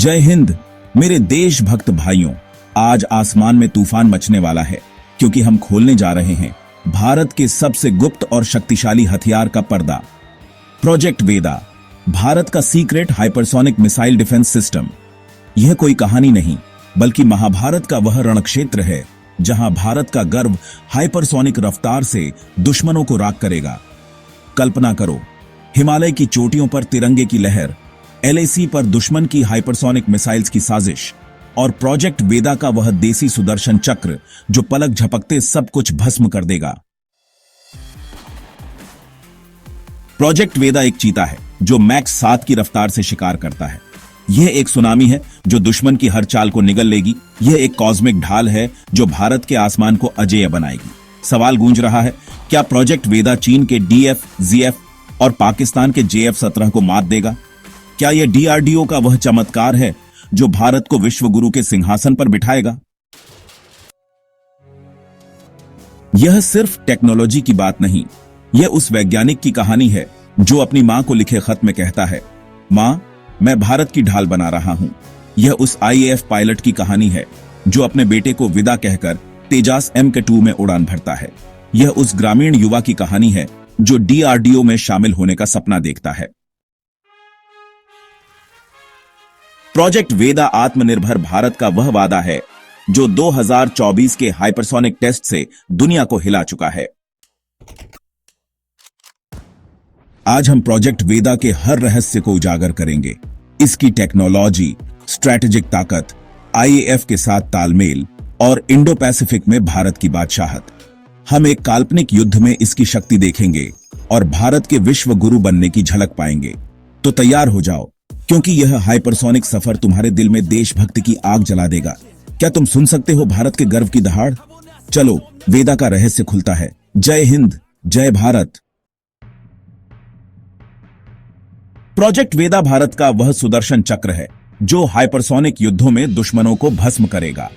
जय हिंद मेरे देशभक्त भाइयों। आज आसमान में तूफान मचने वाला है क्योंकि हम खोलने जा रहे हैं भारत के सबसे गुप्त और शक्तिशाली हथियार का पर्दा। प्रोजेक्ट वेदा, भारत का secret hypersonic missile defence system. यह कोई कहानी नहीं बल्कि महाभारत का वह रणक्षेत्र है जहां भारत का गर्व हाइपरसोनिक रफ्तार से दुश्मनों को राख करेगा। कल्पना करो, हिमालय की चोटियों पर तिरंगे की लहर, LAC पर दुश्मन की हाइपरसोनिक मिसाइल्स की साजिश और प्रोजेक्ट वेदा का वह देसी सुदर्शन चक्र जो पलक झपकते सब कुछ भस्म कर देगा। प्रोजेक्ट वेदा एक चीता है जो मैक्स 7 की रफ्तार से शिकार करता है। यह एक सुनामी है जो दुश्मन की हर चाल को निगल लेगी। यह एक कॉस्मिक ढाल है जो भारत के आसमान को अजेय बनाएगी। सवाल गूंज रहा है, क्या प्रोजेक्ट वेदा चीन के DF, ZF और पाकिस्तान के JF-17 को मात देगा? क्या यह DRDO का वह चमत्कार है जो भारत को विश्व गुरु के सिंहासन पर बिठाएगा? यह सिर्फ टेक्नोलॉजी की बात नहीं, यह उस वैज्ञानिक की कहानी है जो अपनी मां को लिखे खत में कहता है, मां, मैं भारत की ढाल बना रहा हूं। यह उस IAF पायलट की कहानी है जो अपने बेटे को विदा कहकर तेजास MK2 में उड़ान भरता है। यह उस ग्रामीण युवा की कहानी है जो DRDO में शामिल होने का सपना देखता है। प्रोजेक्ट वेदा आत्मनिर्भर भारत का वह वादा है जो 2024 के हाइपरसोनिक टेस्ट से दुनिया को हिला चुका है। आज हम प्रोजेक्ट वेदा के हर रहस्य को उजागर करेंगे। इसकी टेक्नोलॉजी, स्ट्रैटेजिक ताकत, IAF के साथ तालमेल और इंडो पैसिफिक में भारत की बादशाहत। हम एक काल्पनिक युद्ध में इसकी शक्ति देखेंगे और भारत के विश्व गुरु बनने की झलक पाएंगे। तो तैयार हो जाओ, क्योंकि यह हाइपरसोनिक सफर तुम्हारे दिल में देशभक्ति की आग जला देगा। क्या तुम सुन सकते हो भारत के गर्व की दहाड़? चलो, वेदा का रहस्य खुलता है। जय हिंद, जय भारत। प्रोजेक्ट वेदा भारत का वह सुदर्शन चक्र है जो हाइपरसोनिक युद्धों में दुश्मनों को भस्म करेगा।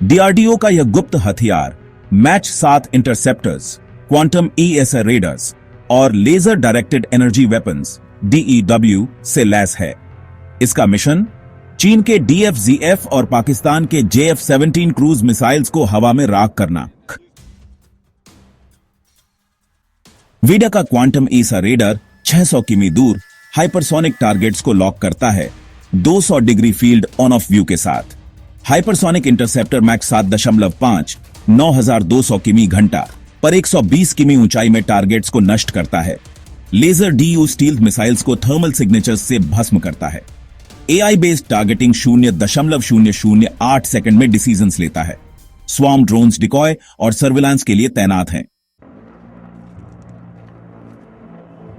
DRDO का यह गुप्त हथियार Mach 7 interceptors, quantum ESA radars और laser directed energy weapons DEW से लैस है। इसका मिशन चीन के DF, ZF और पाकिस्तान के JF-17 क्रूज मिसाइल्स को हवा में राख करना। वेदा का क्वांटम ESA रेडर 600 किमी दूर हाइपरसोनिक टारगेट्स को लॉक करता है 200 degree field on off view के साथ। हाइपरसोनिक इंटरसेप्टर मैक 7.5 9200 किमी घंटा पर 120 किमी ऊंचाई में टारगेट्स को नष्ट करता है। लेजर DU स्टील्थ मिसाइल्स को थर्मल सिग्नेचर्स से भस्म करता है। AI बेस्ड टारगेटिंग 0.008 सेकंड में डिसीजंस लेता है। स्वार्म ड्रोन्स डिकॉय और सर्विलांस के लिए तैनात हैं।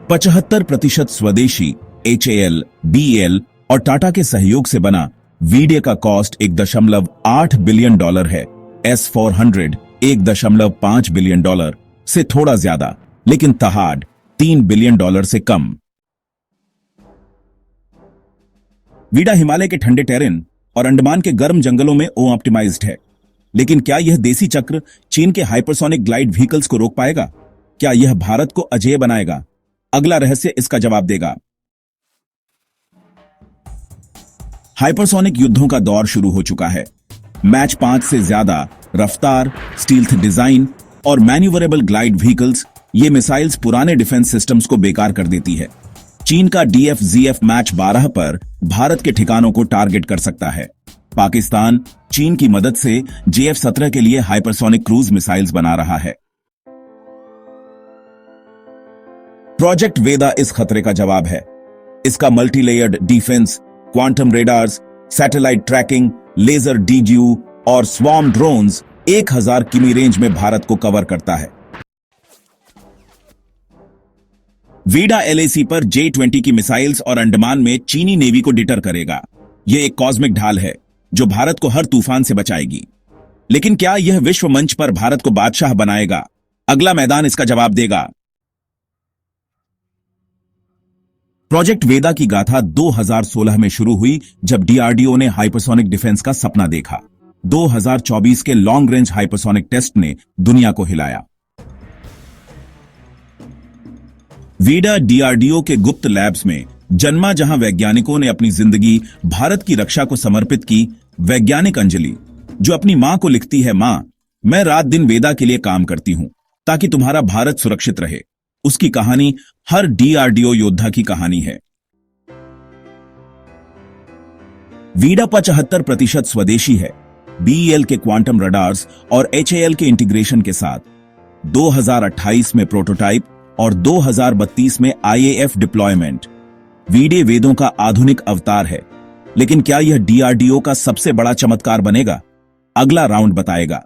75% स्वदेशी HAL, BEL और टाटा के सहयोग से बना वेदा का कॉस्ट $1.8 बिलियन है। S-400 $1.5 बिलियन से थोड़ा ज्यादा, लेकिन तहाड $3 बिलियन से कम। वेदा हिमालय के ठंडे टेरेन और अंडमान के गर्म जंगलों में ऑप्टिमाइज्ड है। लेकिन क्या यह देसी चक्र चीन के हाइपरसोनिक ग्लाइड व्हीकल्स को रोक पाएगा? क्या यह भारत को अजेय बनाएगा? अगला रहस्य इसका जवाब देगा। हाइपरसोनिक युद्धों का दौर शुरू हो चुका है। मैच 5 से ज्यादा रफ्तार, स्टील्थ डिजाइन और मैन्यूवरेबल ग्लाइड व्हीकल्स, ये मिसाइल्स पुराने डिफेंस सिस्टम्स को बेकार कर देती है। चीन का DF, ZF मैच 12 पर भारत के ठिकानों को टारगेट कर सकता है। पाकिस्तान चीन की मदद से JF-17 के लिए हाइपरसोनिक क्रूज मिसाइल्स बना रहा है। प्रोजेक्ट वेदा इस खतरे का जवाब है। इसका multilayered defence, quantum radars, satellite tracking, laser DU और स्वार्म ड्रोन्स 1000 किमी रेंज में भारत को कवर करता है। वेदा LAC पर J-20 की मिसाइल्स और अंडमान में चीनी नेवी को डिटर करेगा। यह एक कॉस्मिक ढाल है जो भारत को हर तूफान से बचाएगी। लेकिन क्या यह विश्व मंच पर भारत को बादशाह बनाएगा? अगला मैदान इसका जवाब देगा। प्रोजेक्ट वेदा की गाथा 2016 में शुरू हुई जब DRDO ने हाइपरसोनिक डिफेंस का सपना देखा। 2024 के लॉन्ग रेंज हाइपरसोनिक टेस्ट ने दुनिया को हिलाया। वेदा DRDO के गुप्त लैब्स में जन्मा जहां वैज्ञानिकों ने अपनी जिंदगी भारत की रक्षा को समर्पित की, वैज्ञानिक अंजलि जो अपनी मां को लिखती है, मां मैं रात दिन वेदा के लिए काम करती हूं ताकि तुम्हारा भारत सुरक्षित रहे। उसकी कहानी हर डीआरडीओ योद्धा की कहानी है। वीडा 75% स्वदेशी है। बीईएल के क्वांटम रडार्स और एचएएल के इंटीग्रेशन के साथ 2028 में प्रोटोटाइप और 2032 में आईएएफ डिप्लॉयमेंट। वीडे वेदों का आधुनिक अवतार है, लेकिन क्या यह डीआरडीओ का सबसे बड़ा चमत्कार बनेगा? अगला राउंड बताएगा।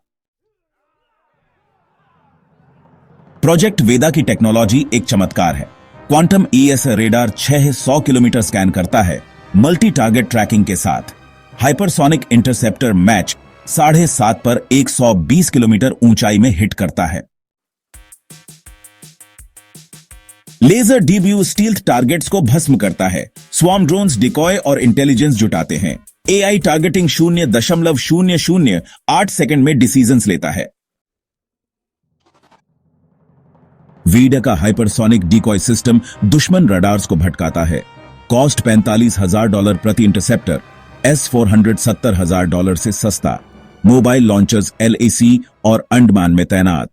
प्रोजेक्ट वेदा की टेक्नोलॉजी एक चमत्कार है। Quantum ESA radar 600 kilometre scan करता है मल्टी टारगेट ट्रैकिंग के साथ। हाइपरसोनिक इंटरसेप्टर मैच 7.5 पर 120 किलोमीटर ऊंचाई में हिट करता है। लेजर डीब्यू स्टील्थ टारगेट्स को भस्म करता है। स्वार्म ड्रोन्स डिकॉय और इंटेलिजेंस जुटाते हैं। एआई टारगेटिंग 0.008 सेकंड में डिसीजंस लेता है। वीडा का हाइपरसोनिक डिकॉय सिस्टम दुश्मन रडार्स को भटकाता है। कॉस्ट $45,000 प्रति इंटरसेप्टर, S-400 $70,000 से सस्ता। मोबाइल लॉन्चर्स एलएसी और अंडमान में तैनात।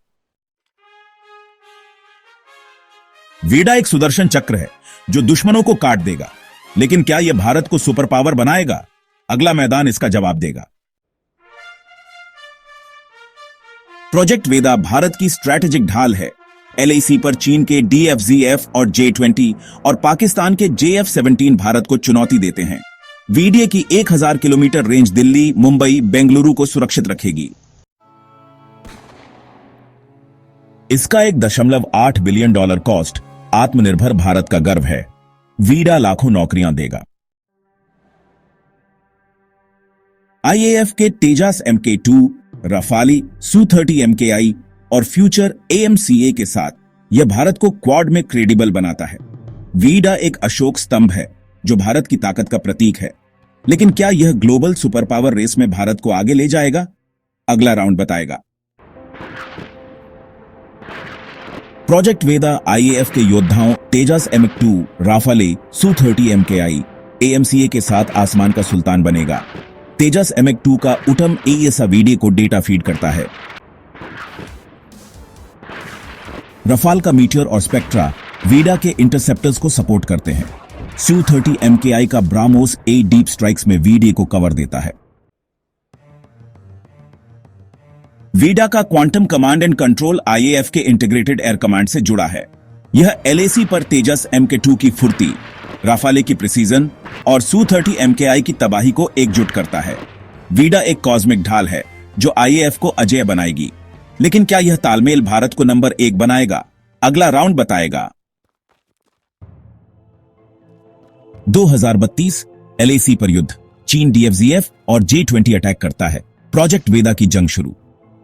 वीडा एक सुदर्शन चक्र है जो दुश्मनों को काट देगा, लेकिन क्या यह भारत को सुपर पावर बनाएगा? अगला मैदान इसका जवाब देगा। प्रोजेक्ट वेदा भारत की स्ट्रैटेजिक ढाल है। एलएसी पर चीन के DFZF और J-20 और पाकिस्तान के JF-17 भारत को चुनौती देते हैं। वीडीए की 1000 किलोमीटर रेंज दिल्ली, मुंबई, बेंगलुरु को सुरक्षित रखेगी। इसका $1.8 बिलियन कॉस्ट आत्मनिर्भर भारत का गर्व है। वीडा लाखों नौकरियां देगा। आईएएफ के तेजास MK2, रफाली, Su-30 MKI और फ्यूचर AMCA के साथ यह भारत को क्वाड में क्रेडिबल बनाता है। वीडा एक अशोक स्तंभ है जो भारत की ताकत का प्रतीक है, लेकिन क्या यह ग्लोबल सुपर पावर रेस में भारत को आगे ले जाएगा? अगला राउंड बताएगा। प्रोजेक्ट वेदा आईएएफ के योद्धाओं Tejas MK2, राफाले, Su-30 MKI, AMCA के साथ आसमान का सुल्तान बनेगा। तेजस MK2 का उटम एएसा वीडीए को डेटा फीड करता है। रफाल का मीटियोर और स्पेक्ट्रा वीडा के इंटरसेप्टर्स को सपोर्ट करते हैं। Su-30 MKI का ब्राह्मोस A डीप स्ट्राइक्स में वीडीए को कवर देता है। वीडा का quantum command and control IAF के इंटीग्रेटेड एयर कमांड से जुड़ा है। यह एलएसी पर तेजस MK2 की फुर्ती, राफाले की प्रिसीजन और Su-30 MKI की तबाही को एकजुट करता है। वीडा एक कॉस्मिक ढाल है जो आईएएफ को अजेय बनाएगी, लेकिन क्या यह तालमेल भारत को नंबर 1 बनाएगा? अगला राउंड बताएगा। 2032 एलएसी पर युद्ध। चीन DFZF और J-20 अटैक करता है। प्रोजेक्ट वेदा की जंग शुरू।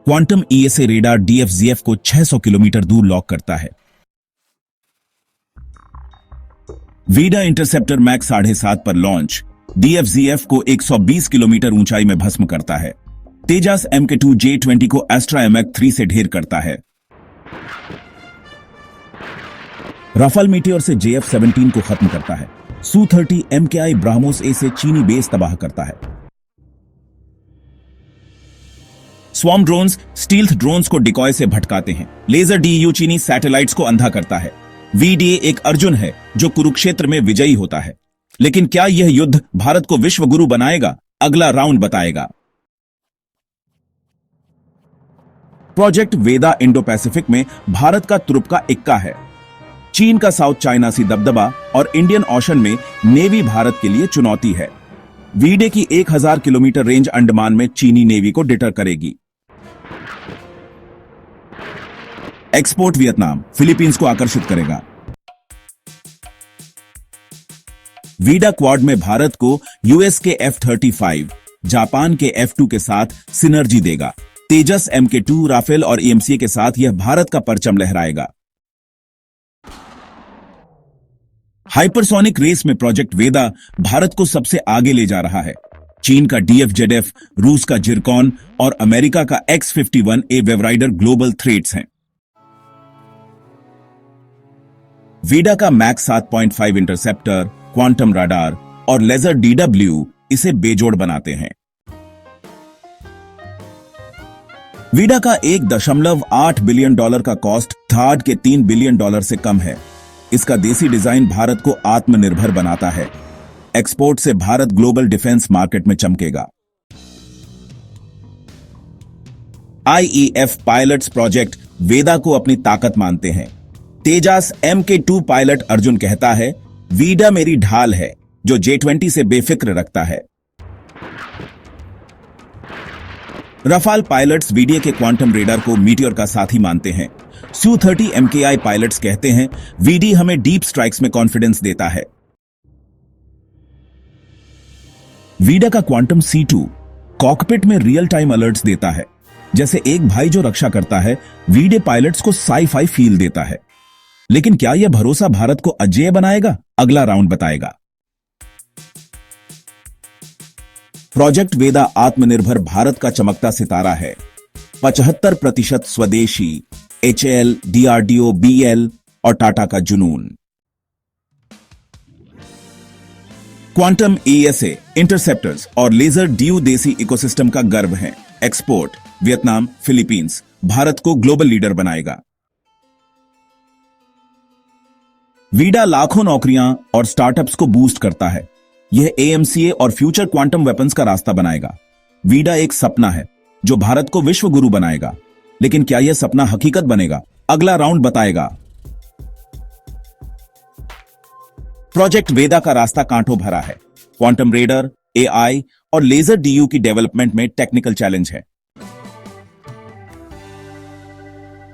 क्वांटम ईएसए रेडार DFZF को 600 किलोमीटर दूर लॉक करता है। वीडा इंटरसेप्टर मैक 7.5 पर लॉन्च DFZF को 120 किलोमीटर ऊंचाई में भस्म करता है। तेजास MK2 J-20 को एस्ट्रा MK3 से ढेर करता है। राफाल मीटियोर से JF-17 को खत्म करता है। Su-30 MKI ब्राह्मोस A से चीनी बेस तबाह करता है। स्वार्म ड्रोन्स स्टील्थ ड्रोन्स को डिकॉय से भटकाते हैं। लेजर DEU चीनी सैटेलाइट्स को अंधा करता है। वीडीए एक अर्जुन है जो कुरुक्षेत्र में विजयी होता है, लेकिन क्या यह युद्ध भारत को विश्व गुरु बनाएगा? अगला राउंड बताएगा। प्रोजेक्ट वेदा इंडो पैसिफिक में भारत का तुरुप का इक्का है। चीन का साउथ चाइना सी दबदबा और इंडियन ओशन में नेवी भारत के लिए चुनौती है। वीडे की 1000 किलोमीटर रेंज अंडमान में चीनी नेवी को डिटर करेगी। एक्सपोर्ट वियतनाम फिलीपींस को आकर्षित करेगा। वीडा क्वाड में भारत को यूएस के F-35, जापान के F-2 के साथ सिनर्जी देगा। तेजस MK2, राफेल और EMC के साथ यह भारत का परचम लहराएगा। हाइपरसोनिक रेस में प्रोजेक्ट वेदा भारत को सबसे आगे ले जा रहा है। चीन का DF-ZF, रूस का जिरकॉन और अमेरिका का X-51A वेवराइडर ग्लोबल थ्रेट्स हैं। वीडा का मैक 7.5 इंटरसेप्टर, क्वांटम रडार और लेजर DW इसे बेजोड़ बनाते हैं। वीडा का $1.8 बिलियन का कॉस्ट थार्ड के $3 बिलियन से कम है। इसका देसी डिजाइन भारत को आत्मनिर्भर बनाता है। एक्सपोर्ट से भारत ग्लोबल डिफेंस मार्केट में चमकेगा। IEF पायलट्स प्रोजेक्ट वेदा को अपनी ताकत मानते हैं। तेजास MK2 पायलट अर्जुन कहता है, वीडा मेरी ढाल है जो J20 से बेफिक्र रखता है। रफाल पायलट्स वीडीए के क्वांटम रेडर को मीटियोर का साथी मानते हैं। Su-30 MKI पायलट्स कहते हैं, वीडी हमें डीप स्ट्राइक्स में कॉन्फिडेंस देता है। वीडा का क्वांटम C2 कॉकपिट में रियल टाइम अलर्ट्स देता है। जैसे एक भाई जो रक्षा करता है, वीडे पायलट्स को साई-फाई फील देता है। लेकिन क्या यह भरोसा भारत को अजेय बनाएगा? अगला राउंड बताएगा। प्रोजेक्ट वेदा आत्मनिर्भर भारत का चमकता सितारा है। 75% स्वदेशी, HAL, DRDO, BL और टाटा का जुनून। क्वांटम ESA, इंटरसेप्टर्स और लेजर DU देसी इकोसिस्टम का गर्व है। एक्सपोर्ट वियतनाम, फिलीपींस भारत को ग्लोबल लीडर बनाएगा। वीडा लाखों नौकरियां और स्टार्टअप्स को बूस्ट करता है। यह AMCA और फ्यूचर क्वांटम वेपन्स का रास्ता बनाएगा। वीडा एक सपना है जो भारत को विश्व गुरु बनाएगा। लेकिन क्या यह सपना हकीकत बनेगा? अगला राउंड बताएगा। प्रोजेक्ट वेदा का रास्ता कांटों भरा है। क्वांटम रेडर, AI और लेजर DU की डेवलपमेंट में टेक्निकल चैलेंज है।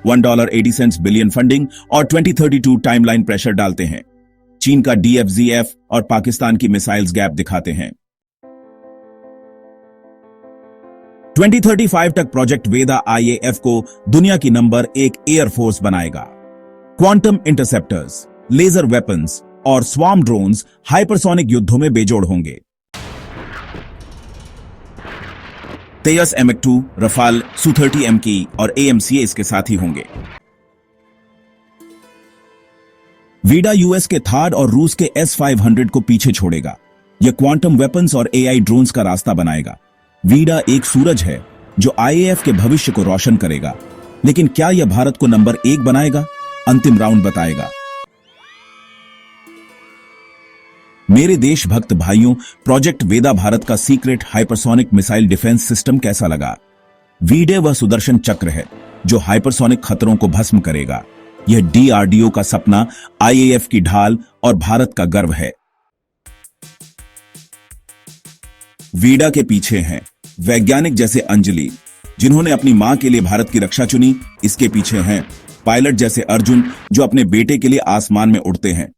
$1.80 बिलियन फंडिंग और 2032 टाइमलाइन प्रेशर डालते हैं। चीन का DFZF और पाकिस्तान की मिसाइल्स गैप दिखाते हैं। 2035 तक प्रोजेक्ट वेदा IAF को दुनिया की नंबर 1 एयरफोर्स बनाएगा। क्वांटम इंटरसेप्टर्स, लेजर वेपन्स और स्वार्म ड्रोन्स हाइपरसोनिक युद्धों में बेजोड़ होंगे। तेजस MK2, रफाल, Su-30 MK और AMCA इसके साथ ही होंगे। वीडा US के थार्ड और रूस के S-500 को पीछे छोड़ेगा। यह क्वांटम वेपन्स और AI ड्रोन्स का रास्ता बनाएगा। वीडा एक सूरज है जो IAF के भविष्य को रोशन करेगा। लेकिन क्या यह भारत को नंबर 1 बनाएगा? अंतिम राउंड बताएगा। मेरे देशभक्त भाइयों, प्रोजेक्ट वेदा भारत का secret hypersonic missile defence system कैसा लगा? वीडे वह सुदर्शन चक्र है जो हाइपरसोनिक खतरों को भस्म करेगा। यह DRDO का सपना, IAF की ढाल और भारत का गर्व है। वीडा के पीछे हैं वैज्ञानिक जैसे अंजलि, जिन्होंने अपनी मां के लिए भारत की रक्षा चुनी। इसके पीछे हैं पायलट जैसे अर्जुन, जो अपने बेटे के लिए आसमान में उड़ते हैं।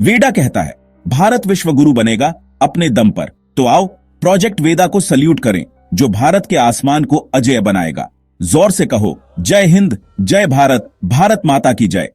वेदा कहता है, भारत विश्व गुरु बनेगा अपने दम पर। तो आओ प्रोजेक्ट वेदा को सल्यूट करें, जो भारत के आसमान को अजेय बनाएगा। जोर से कहो, जय हिंद, जय भारत, भारत माता की जय।